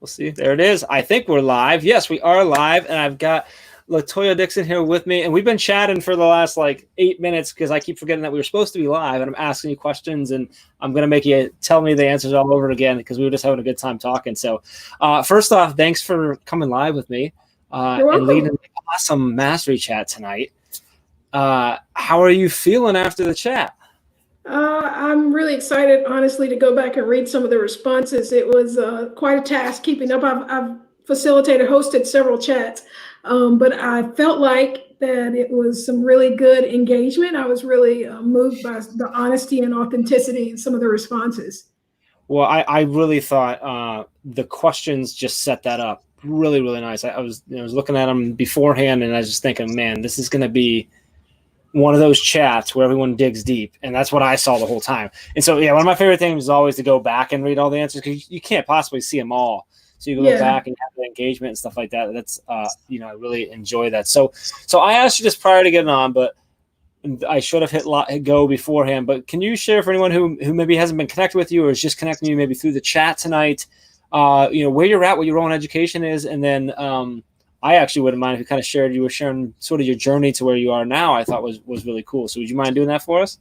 We'll see. There it is. I think we're live. Yes, we are live. And I've got Latoya Dixon here with me. And we've been chatting for the last 8 minutes because I keep forgetting that we were supposed to be live. And I'm asking you questions. And I'm going to make you tell me the answers all over again because we were just having a good time talking. So first off, thanks for coming live with me and leading the awesome mastery chat tonight. How are you feeling after the chat? I'm really excited, honestly, to go back and read some of the responses. It was quite a task keeping up. I've facilitated, hosted several chats, but I felt like that it was some really good engagement. I was really moved by the honesty and authenticity in some of the responses. Well, I really thought the questions just set that up really, really nice. I was looking at them beforehand, and I was just thinking, man, this is going to be one of those chats where everyone digs deep, and that's what I saw the whole time. And so, yeah, one of my favorite things is always to go back and read all the answers because you can't possibly see them all. So you go back and have the engagement and stuff like that. That's I really enjoy that. So I asked you this prior to getting on, but I should have hit go beforehand. But can you share for anyone who maybe hasn't been connected with you or is just connecting you maybe through the chat tonight, where you're at, what your own education is, and then I actually wouldn't mind if you kind of sharing sort of your journey to where you are now. I thought was really cool. So would you mind doing that for us?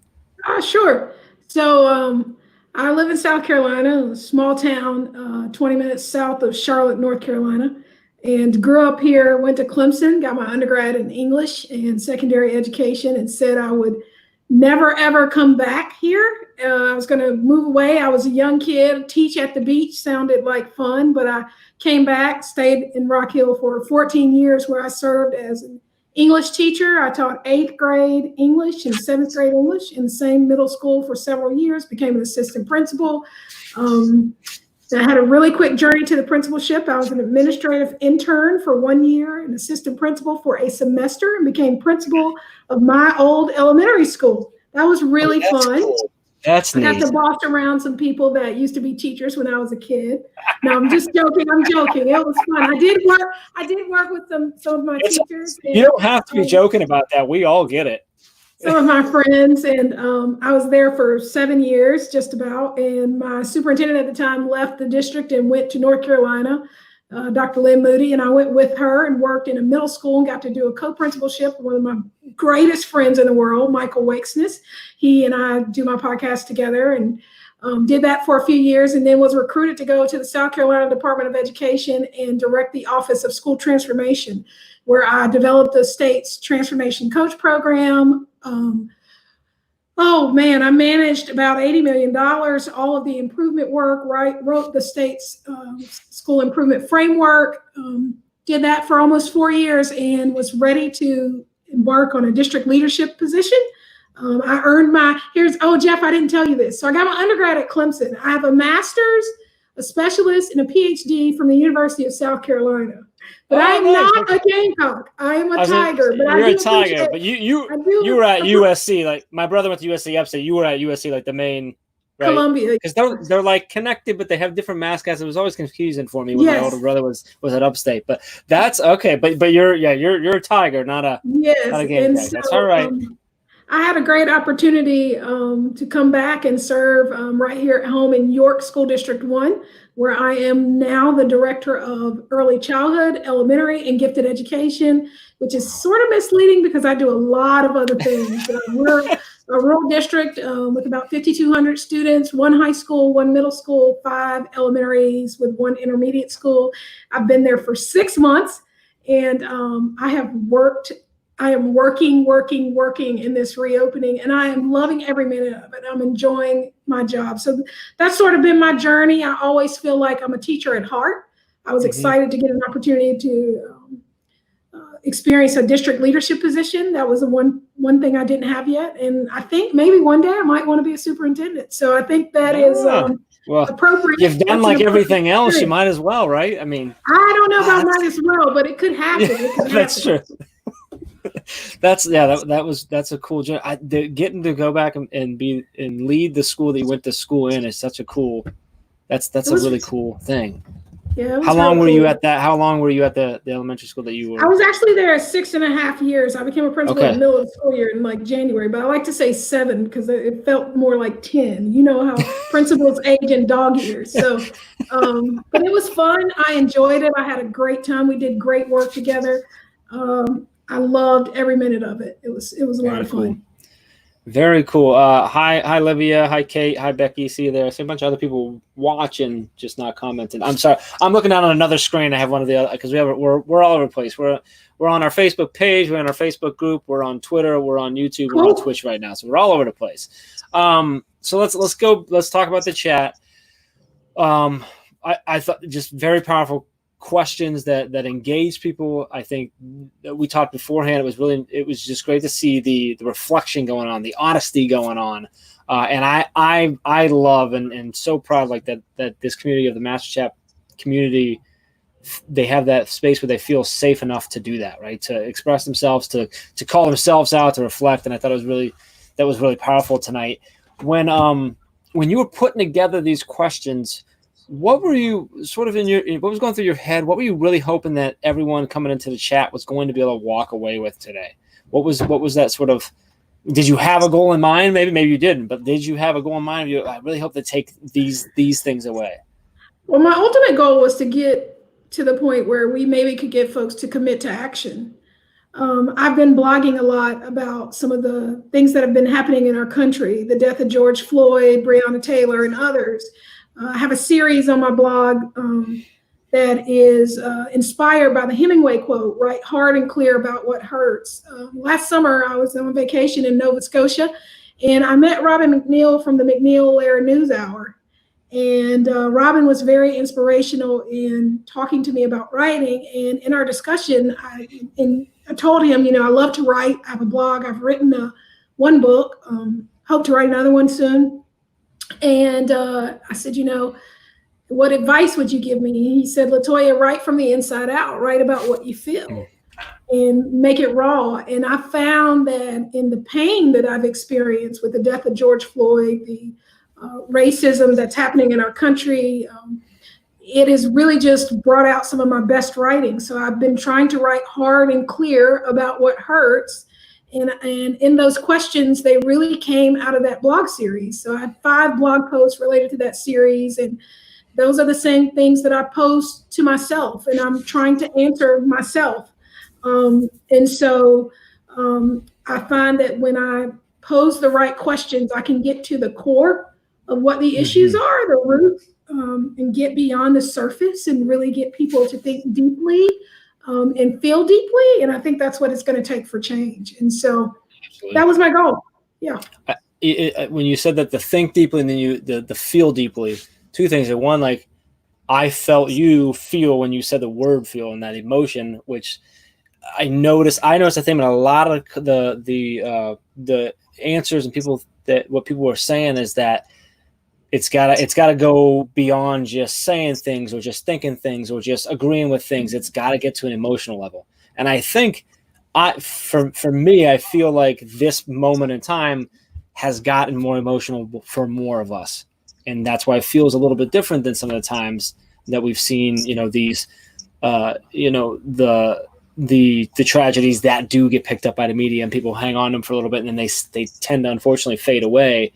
Sure. So I live in South Carolina, a small town, 20 minutes south of Charlotte, North Carolina, and grew up here, went to Clemson, got my undergrad in English and secondary education, and said I would never, ever come back here. I was going to move away. I was a young kid. Teach at the beach sounded like fun, but I came back, stayed in Rock Hill for 14 years where I served as an English teacher. I taught 8th grade English and 7th grade English in the same middle school for several years, became an assistant principal. I had a really quick journey to the principalship. I was an administrative intern for 1 year, an assistant principal for a semester, and became principal of my old elementary school. That was really fun. Cool. That's neat. I got to boss around some people that used to be teachers when I was a kid. No, I'm just joking. I'm joking. It was fun. I did work with some of my teachers. You don't have to be joking about that. We all get it. Some of my friends, and I was there for 7 years, just about. And my superintendent at the time left the district and went to North Carolina, Dr. Lynn Moody, and I went with her and worked in a middle school and got to do a co-principalship with one of my greatest friends in the world, Michael Wakesness. He and I do my podcast together, and did that for a few years, and then was recruited to go to the South Carolina Department of Education and direct the Office of School Transformation, where I developed the state's transformation coach program. I managed about $80 million, all of the improvement work, wrote the state's school improvement framework, did that for almost 4 years and was ready to embark on a district leadership position. I earned Jeff, I didn't tell you this. So I got my undergrad at Clemson. I have a master's, a specialist, and a PhD from the University of South Carolina. But I am not a Gamecock. I am a Tiger. You're a Tiger, but you were at USC. Like my brother went to USC Upstate. You were at USC, like the main, right? Columbia. Because they're like connected, but they have different mascots. It was always confusing for me when my older brother was at Upstate. But that's okay. But you're a Tiger, not a Gamecock. So, that's all right. I had a great opportunity to come back and serve right here at home in York School District 1, where I am now the director of early childhood, elementary, and gifted education, which is sort of misleading because I do a lot of other things. We're a rural district with about 5,200 students, 1 high school, 1 middle school, 5 elementaries with 1 intermediate school. I've been there for 6 months, and I am working in this reopening, and I am loving every minute of it. I'm enjoying my job. So that's sort of been my journey. I always feel like I'm a teacher at heart. I was excited to get an opportunity to experience a district leadership position. That was the one thing I didn't have yet. And I think maybe one day I might want to be a superintendent. So I think that is appropriate. You've done like everything else. You might as well, right? I mean, I don't know about might as well, but it could happen. That's true. That's a cool job. Getting to go back and lead the school that you went to school in is such a cool. That's a really cool thing. Yeah, it was How long real were you cool. at that? How long were you at the elementary school that you I were? was actually there 6.5 years. I became a principal in the Okay. middle of the school year in like January, but I like to say 7 because it felt more like 10. You know how principals age in dog years. So, but it was fun. I enjoyed it. I had a great time. We did great work together. I loved every minute of it. It was a lot Very of cool. fun. Very cool. Hi, Livia. Hi, Kate. Hi, Becky. See you there. I see a bunch of other people watching, just not commenting. I'm sorry. I'm looking down on another screen. I have one of the other because we're all over the place. We're on our Facebook page. We're in our Facebook group. We're on Twitter. We're on YouTube. We're on Cool. Twitch right now. So we're all over the place. So let's go. Let's talk about the chat. I thought just very powerful questions that engage people. I think that we talked beforehand. It was just great to see the reflection going on, the honesty going on, and I love and so proud like that this community of the Master Chat community, they have that space where they feel safe enough to do that, right? To express themselves, to call themselves out, to reflect. And I thought that was really powerful tonight. When you were putting together these questions, what were you sort of what was going through your head? What were you really hoping that everyone coming into the chat was going to be able to walk away with today? What was that sort of, did you have a goal in mind? Maybe you didn't, but did you have a goal in mind? I really hope to take these things away. Well, my ultimate goal was to get to the point where we maybe could get folks to commit to action. I've been blogging a lot about some of the things that have been happening in our country, the death of George Floyd, Breonna Taylor, and others. I have a series on my blog that is inspired by the Hemingway quote, write hard and clear about what hurts. Last summer, I was on vacation in Nova Scotia, and I met Robin McNeil from the McNeil-Lehrer NewsHour. And Robin was very inspirational in talking to me about writing. And in our discussion, I told him, I love to write. I have a blog. I've written one book. Hope to write another one soon. And I said, what advice would you give me? He said, Latoya, write from the inside out. Write about what you feel and make it raw. And I found that in the pain that I've experienced with the death of George Floyd, the racism that's happening in our country, it has really just brought out some of my best writing. So I've been trying to write hard and clear about what hurts. And in those questions, they really came out of that blog series. So I had 5 blog posts related to that series. And those are the same things that I post to myself. And I'm trying to answer myself. And so I find that when I pose the right questions, I can get to the core of what the issues are, the root, and get beyond the surface and really get people to think deeply and feel deeply. And I think that's what it's going to take for change. And so that was my goal. Yeah. When you said that the think deeply and then the feel deeply, 2 things. One, like I felt you feel when you said the word feel and that emotion, which I noticed a thing in a lot of the answers and what people were saying is that it's gotta go beyond just saying things or just thinking things or just agreeing with things. It's gotta get to an emotional level. And I think for me, I feel like this moment in time has gotten more emotional for more of us. And that's why it feels a little bit different than some of the times that we've seen, these the tragedies that do get picked up by the media and people hang on to them for a little bit and then they tend to unfortunately fade away.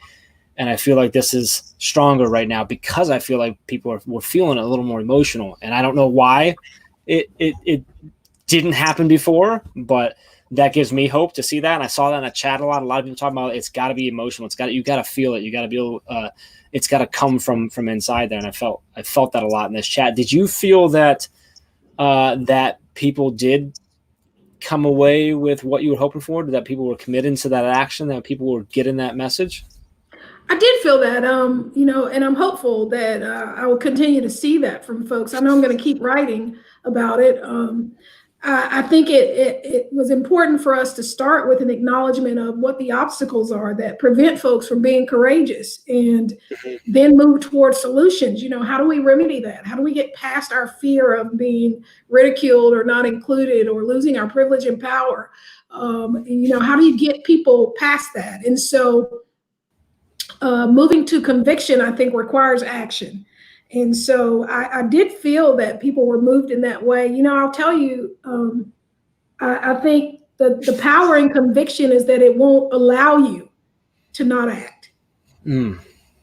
And I feel like this is stronger right now because I feel like people were feeling a little more emotional. And I don't know why it didn't happen before, but that gives me hope to see that. And I saw that in the chat a lot. A lot of people talking about it's got to be emotional. You got to feel it. You got to be able. It's got to come from inside there. And I felt that a lot in this chat. Did you feel that that people did come away with what you were hoping for? That people were committed to that action? That people were getting that message? I did feel that, and I'm hopeful that I will continue to see that from folks. I know I'm going to keep writing about it. I think it was important for us to start with an acknowledgement of what the obstacles are that prevent folks from being courageous and then move towards solutions. How do we remedy that? How do we get past our fear of being ridiculed or not included or losing our privilege and power? How do you get people past that? And so moving to conviction, I think, requires action. And so I did feel that people were moved in that way. I'll tell you, I think the power in conviction is that it won't allow you to not act. Mm.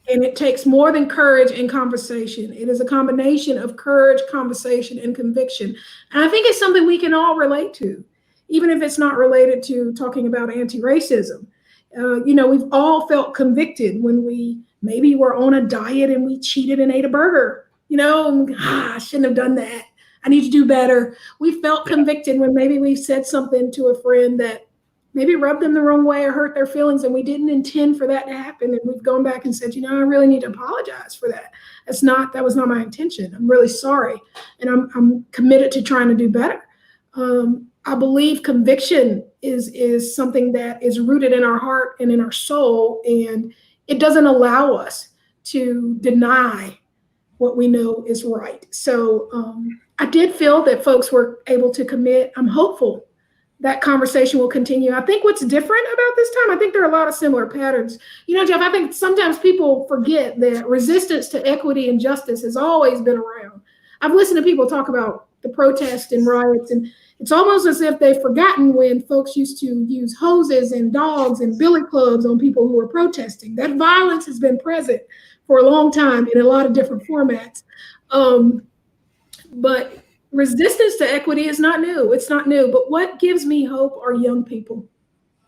And it takes more than courage and conversation. It is a combination of courage, conversation, and conviction. And I think it's something we can all relate to, even if it's not related to talking about anti-racism. We've all felt convicted when we maybe were on a diet and we cheated and ate a burger. I shouldn't have done that. I need to do better. We felt convicted when maybe we said something to a friend that maybe rubbed them the wrong way or hurt their feelings, and we didn't intend for that to happen. And we've gone back and said, I really need to apologize for that. That was not my intention. I'm really sorry. And I'm committed to trying to do better. I believe conviction is something that is rooted in our heart and in our soul, and it doesn't allow us to deny what we know is right. So I did feel that folks were able to commit. I'm hopeful that conversation will continue. I think what's different about this time, I think there are a lot of similar patterns. Jeff, I think sometimes people forget that resistance to equity and justice has always been around. I've listened to people talk about the protests and riots, and it's almost as if they've forgotten when folks used to use hoses and dogs and billy clubs on people who were protesting. That violence has been present for a long time in a lot of different formats. But resistance to equity is not new. It's not new. But what gives me hope are young people.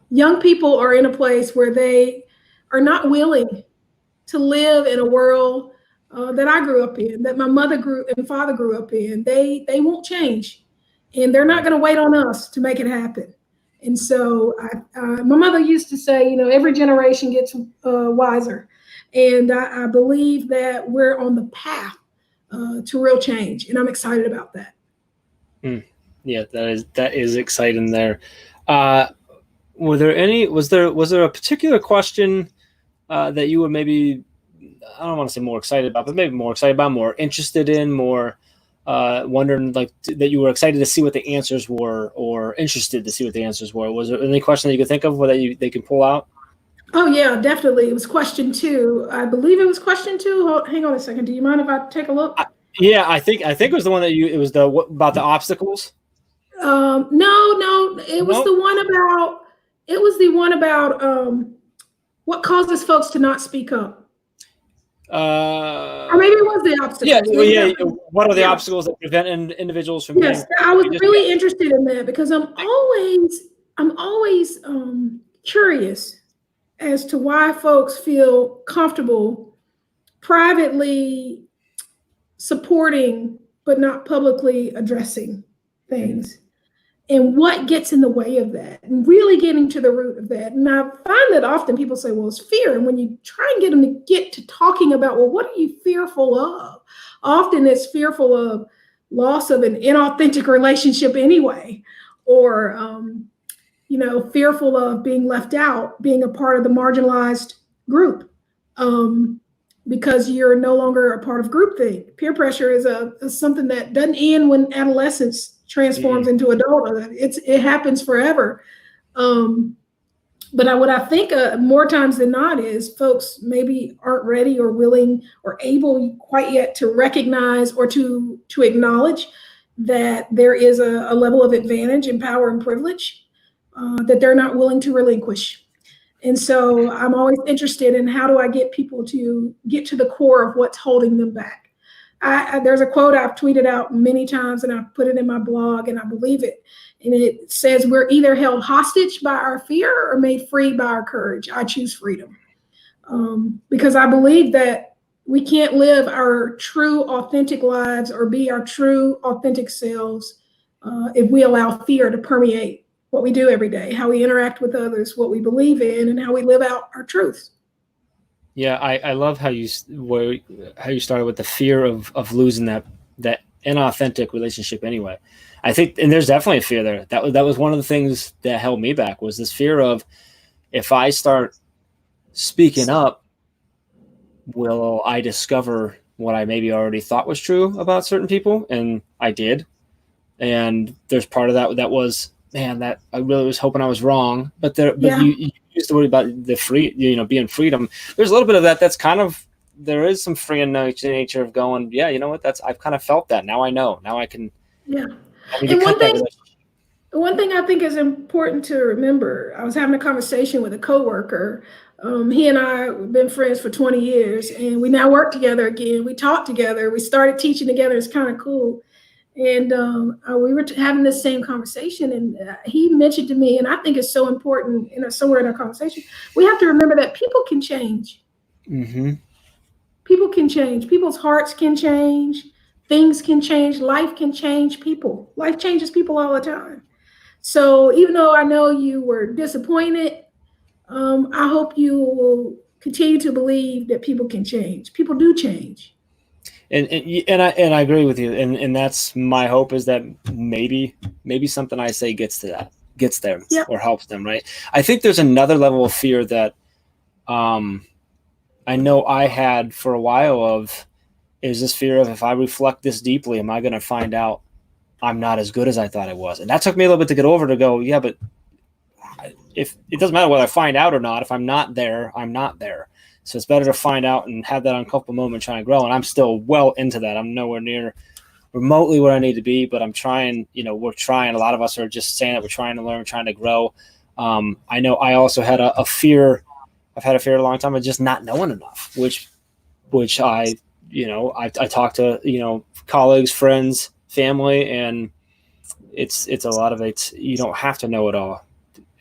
Young people are in a place where they are not willing to live in a world that I grew up in, that my mother and father grew up in. They won't change. And they're not going to wait on us to make it happen. And so my mother used to say, every generation gets wiser. And I believe that we're on the path to real change. And I'm excited about that. Yeah, that is exciting there. Was there a particular question that you were maybe, I don't want to say more excited about, but maybe more excited about, more interested in, more wondering, like, that you were excited to see what the answers were, or interested to see what the answers were? Was there any question that you could think of that they can pull out? Oh yeah, definitely. It was question 2. I believe it was question 2. Hang on a second. Do you mind if I take a look? Yeah, I think it was the one it was about the obstacles. No, it was the one about what causes folks to not speak up. Or maybe it was the obstacles. Yeah. What are the obstacles that prevent individuals from? Yes, I was really interested in that because I'm always curious as to why folks feel comfortable privately supporting but not publicly addressing things, and what gets in the way of that, and really getting to the root of that. And I find that often people say, well, it's fear. And when you try and get them to get to talking about, well, what are you fearful of? Often it's fearful of loss of an inauthentic relationship anyway, or fearful of being left out, being a part of the marginalized group, because you're no longer a part of groupthink. Peer pressure is something that doesn't end when adolescence transforms into adulthood. It happens forever. But what I think more times than not is folks maybe aren't ready or willing or able quite yet to recognize or to acknowledge that there is a level of advantage and power and privilege that they're not willing to relinquish. And so I'm always interested in how do I get people to get to the core of what's holding them back. There's a quote I've tweeted out many times, and I've put it in my blog, and I believe it. And it says, we're either held hostage by our fear or made free by our courage. I choose freedom. Because I believe that we can't live our true, authentic lives or be our true, authentic selves if we allow fear to permeate what we do every day, how we interact with others, what we believe in, and how we live out our truths. Yeah, I love how you started with the fear of losing that inauthentic relationship anyway. I think, and there's definitely a fear there. That was one of the things that held me back, was this fear of, if I start speaking up, will I discover what I maybe already thought was true about certain people? And I did. And there's part of that was, man, that I really was hoping I was wrong. But you used the word about the being freedom. There's a little bit of that. That's kind of there is some freeing nature of going, yeah, you know what, I've kind of felt that. Now I know. Now I can. Yeah. I need And to cut that relationship. one thing I think is important to remember, I was having a conversation with a coworker. He and I have been friends for 20 years, and we now work together again. We talk together. We started teaching together. It's kind of cool. And we were having this same conversation, and he mentioned to me, and I think it's so important, somewhere in our conversation, we have to remember that people can change. Mm-hmm. People can change. People's hearts can change. Things can change. Life can change people. Life changes people all the time. So even though I know you were disappointed, I hope you will continue to believe that people can change. People do change. And I agree with you. And that's my hope, is that maybe something I say gets there, Yep. or helps them. Right. I think there's another level of fear that I know I had for a while is this fear of, if I reflect this deeply, am I going to find out I'm not as good as I thought I was? And that took me a little bit to get over, to go, yeah, but if it doesn't matter whether I find out or not, if I'm not there, I'm not there. So it's better to find out and have that uncomfortable moment trying to grow. And I'm still well into that. I'm nowhere near remotely where I need to be, but I'm trying, we're trying. A lot of us are just saying that we're trying to learn, trying to grow. I know I also had a fear. I've had a fear a long time of just not knowing enough, which I talk to, colleagues, friends, family, and it's a lot of it. You don't have to know it all,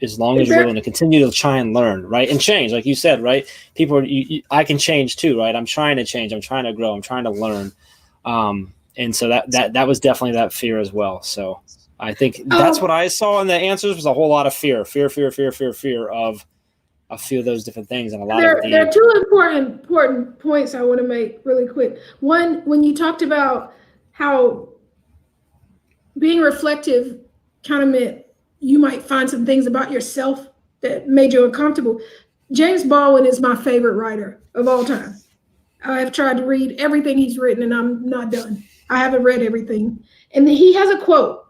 as long as you're willing to continue to try and learn, right? And change, like you said, right? People I can change too, right? I'm trying to change. I'm trying to grow. I'm trying to learn. And so that was definitely that fear as well. So I think that's what I saw in the answers, was a whole lot of fear of a few of those different things. And a lot of there are two important points I want to make really quick. One, when you talked about how being reflective kind of meant you might find some things about yourself that made you uncomfortable. James Baldwin is my favorite writer of all time. I have tried to read everything he's written, and I'm not done. I haven't read everything. And he has a quote,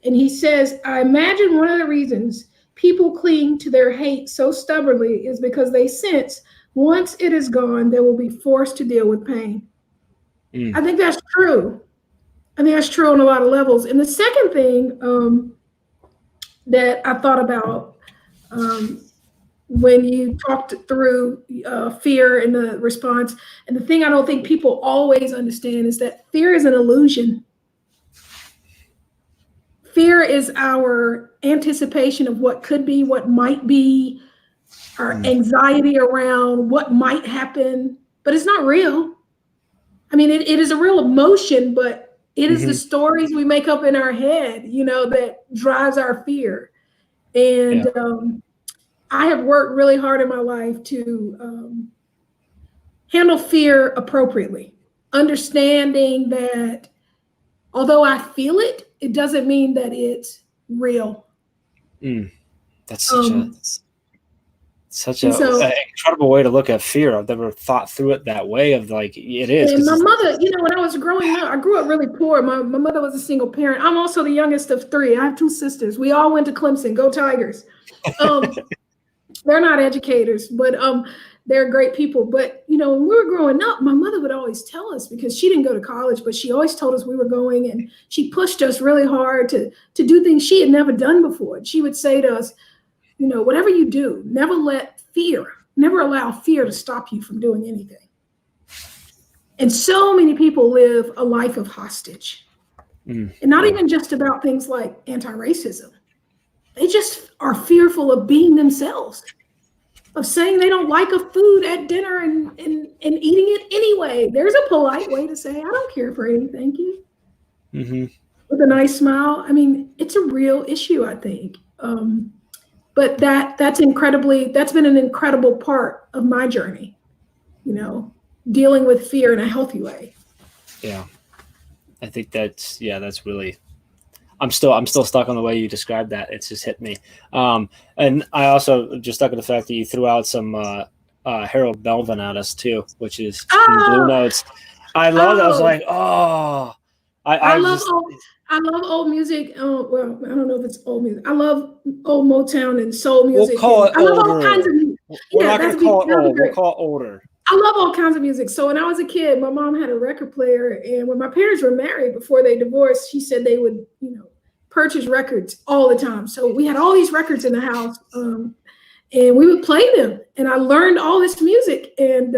and he says, I imagine one of the reasons people cling to their hate so stubbornly is because they sense once it is gone, they will be forced to deal with pain. I think that's true. I think that's true on a lot of levels. And the second thing that I thought about when you talked through fear and the response, and the thing I don't think people always understand is that fear is an illusion. Fear is our anticipation of what could be, what might be, our anxiety around what might happen, but it's not real. I mean, it is a real emotion, but it is the stories we make up in our head, that drives our fear. And I have worked really hard in my life to handle fear appropriately, understanding that although I feel it, it doesn't mean that it's real. That's such an incredible way to look at fear. I've never thought through it that way, of like, it is. And my mother, when I was growing up, I grew up really poor. My mother was a single parent. I'm also the youngest of three. I have two sisters. We all went to Clemson. Go Tigers. They're not educators, but they're great people. But, when we were growing up, my mother would always tell us, because she didn't go to college, but she always told us we were going, and she pushed us really hard to do things she had never done before. And she would say to us, whatever you do, never allow fear to stop you from doing anything. And so many people live a life of hostage. And not even just about things like anti-racism. They just are fearful of being themselves, of saying they don't like a food at dinner and eating it anyway. There's a polite way to say, I don't care for any, thank you. With a nice smile. I mean, it's a real issue, I think. But that's been an incredible part of my journey, dealing with fear in a healthy way. Yeah. I think that's really, I'm still stuck on the way you described that. It's just hit me. And I also just stuck on the fact that you threw out some Harold Melvin at us too, which is Blue Notes. I love that. I was like, I love old music. Well, I don't know if it's old music. I love old Motown and soul music. We'll call it I love older. all kinds of music. We're not going to call it old. We'll call it older. I love all kinds of music. So when I was a kid, my mom had a record player, and when my parents were married before they divorced, she said they would, purchase records all the time. So we had all these records in the house, and we would play them. And I learned all this music, and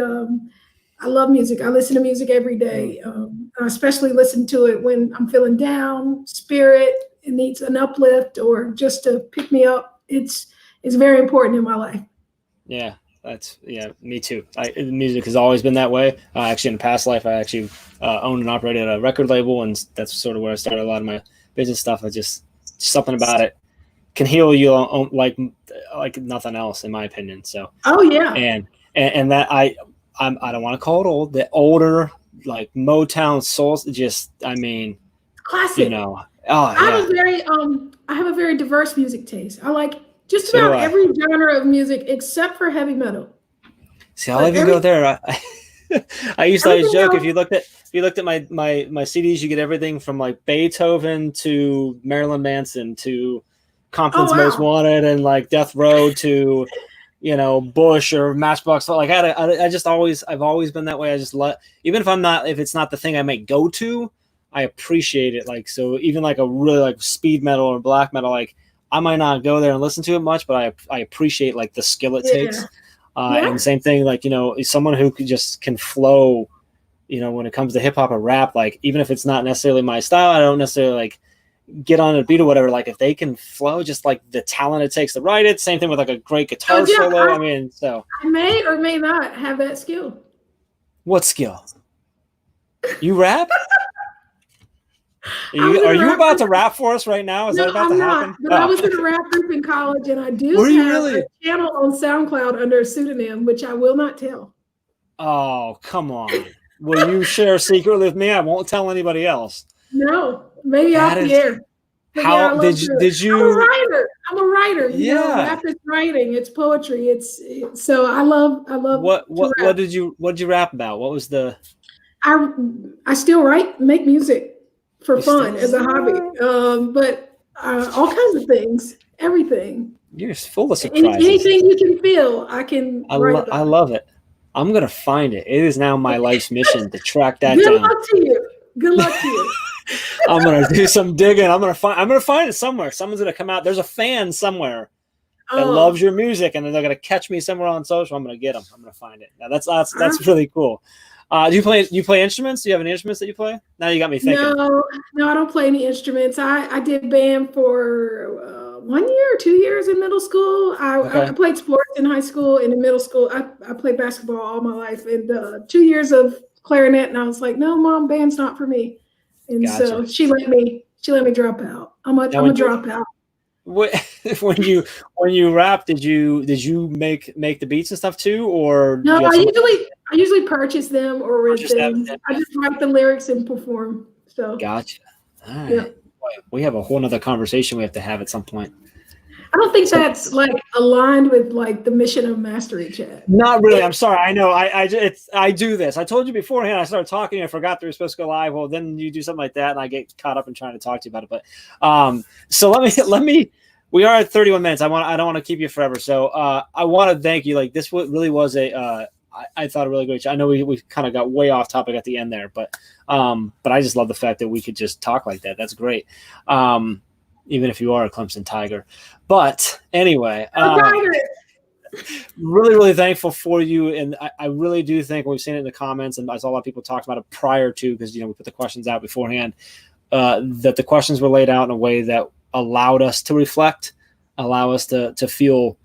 I love music. I listen to music every day. I especially listen to it when I'm feeling down, spirit, it needs an uplift, or just to pick me up. It's very important in my life. Yeah. Me too. Music has always been that way. Actually, in a past life, I actually owned and operated a record label, and that's sort of where I started a lot of my business stuff. I just something about it can heal you like nothing else, in my opinion. So. Oh yeah. And that I don't want to call it old. The older like Motown souls, just classic. Oh yeah. I have a very diverse music taste. I like just about every genre of music except for heavy metal. See, I'll even go there. I used to always joke, if you looked at my CDs, you get everything from like Beethoven to Marilyn Manson to Compton's Most Wanted and like Death Row to Bush or Matchbox. Like I've always been that way. I just even if it's not the thing I might go to, I appreciate it. Like, so even like a really like speed metal or black metal, like I might not go there and listen to it much, but I appreciate like the skill it takes. And same thing, like, someone who can flow, when it comes to hip hop or rap, like even if it's not necessarily my style, I don't necessarily like get on a beat or whatever. Like if they can flow, just like the talent it takes to write it. Same thing with like a great guitar solo. I may or may not have that skill. What skill? You rap? Are you about to rap for us right now? Is that about to happen? But I was in a rap group in college, and I do have a channel on SoundCloud under a pseudonym, which I will not tell. Oh, come on. Will you share a secret with me? I won't tell anybody else. No, maybe off the air. How did you? I'm a writer. Rap is writing. It's poetry. So I love. What did you rap about? What was the? I still make music for fun as a hobby. But all kinds of things, everything. You're full of surprises. Anything you can feel, I can write about. I love it. I'm gonna find it. It is now my life's mission to track that down. Good luck to you. I'm gonna do some digging. I'm gonna find it somewhere. Someone's gonna come out. There's a fan somewhere that loves your music, and they're gonna catch me somewhere on social. I'm gonna get them. I'm gonna find it. Now that's really cool. Do you play instruments? Do you have any instruments that you play? Now you got me thinking. No, I don't play any instruments. I did band for 1 year or 2 years in middle school. I played sports in high school and in middle school. I played basketball all my life, and 2 years of clarinet. And I was like, no, Mom, band's not for me. And so she let me drop out. I'm a dropout. When you rap, did you make the beats and stuff too, or no? I usually purchase them or rent them. I just write the lyrics and perform. So gotcha. All right. Yeah. We have a whole nother conversation we have to have at some point. I don't think that's like aligned with like the mission of Mastery Chat. Not really. I'm sorry. I know. I do this. I told you beforehand. I started talking. I forgot that we were supposed to go live. Well, then you do something like that, and I get caught up in trying to talk to you about it. But so let me. We are at 31 minutes. I don't want to keep you forever. So I want to thank you. Like this really was I thought a really great show. I know we kind of got way off topic at the end there, but I just love the fact that we could just talk like that. That's great. Even if you are a Clemson Tiger. But anyway, really, really thankful for you. And I really do think we've seen it in the comments, and I saw a lot of people talk about it prior to, because, we put the questions out beforehand, that the questions were laid out in a way that allowed us to reflect, allow us to feel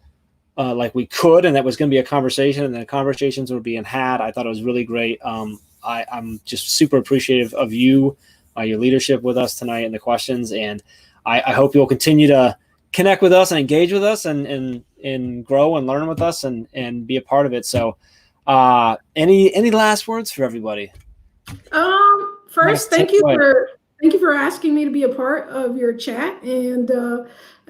like we could, and that was going to be a conversation, and the conversations were being had. I thought it was really great. I'm just super appreciative of you, your leadership with us tonight and the questions. And I hope you'll continue to connect with us and engage with us and grow and learn with us and be a part of it. So any last words for everybody? First, thank you for asking me to be a part of your chat. And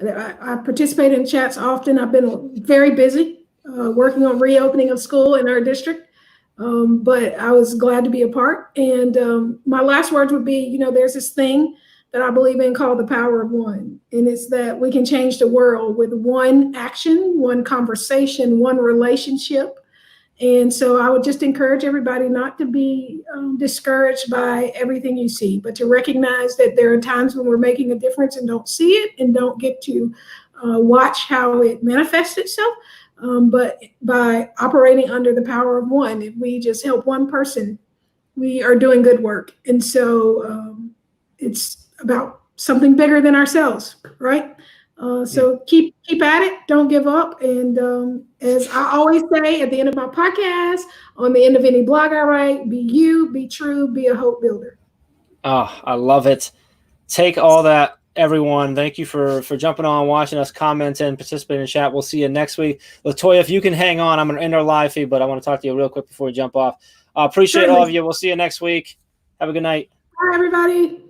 I participate in chats often. I've been very busy working on reopening of school in our district. But I was glad to be a part. And my last words would be, there's this thing that I believe in called the power of one. And it's that we can change the world with one action, one conversation, one relationship. And so I would just encourage everybody not to be discouraged by everything you see, but to recognize that there are times when we're making a difference and don't see it and don't get to watch how it manifests itself. But by operating under the power of one, if we just help one person, we are doing good work. And so it's about something bigger than ourselves, right? So keep at it. Don't give up. And as I always say at the end of my podcast, on the end of any blog I write, be you, be true, be a hope builder. Oh, I love it. Take all that, everyone. Thank you for jumping on, watching us, commenting, participating in chat. We'll see you next week. Latoya, if you can hang on, I'm going to end our live feed, but I want to talk to you real quick before we jump off. Appreciate all of you. We'll see you next week. Have a good night. Bye, everybody.